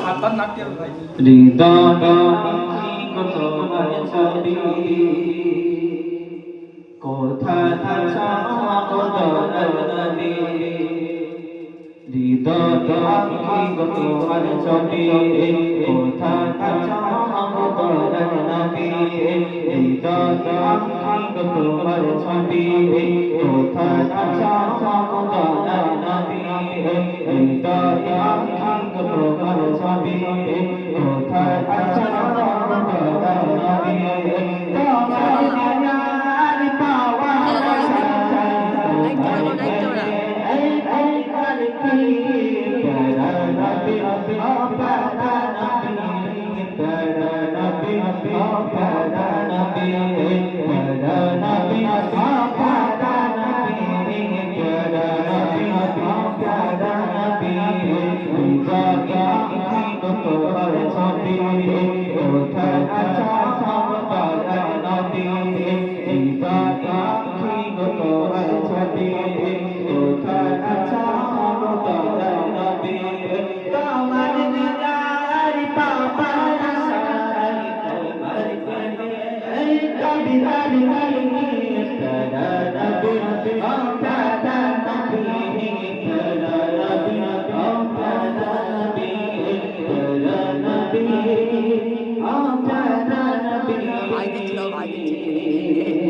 হাতটা নাটকে ভাই হৃদয় তোমার ছবি কোথায় আছো গো দয়াল নবী হৃদয় তোমার ছবি কোথায় আছো গো দয়াল নবী হৃদয় তোমার ছবি কোথায় আছো গো দয়াল নবী হৃদয় তোমার ছবি কোথায় আছো গো দয়াল নবী তোমার দিদার পাওয়ার I get to know.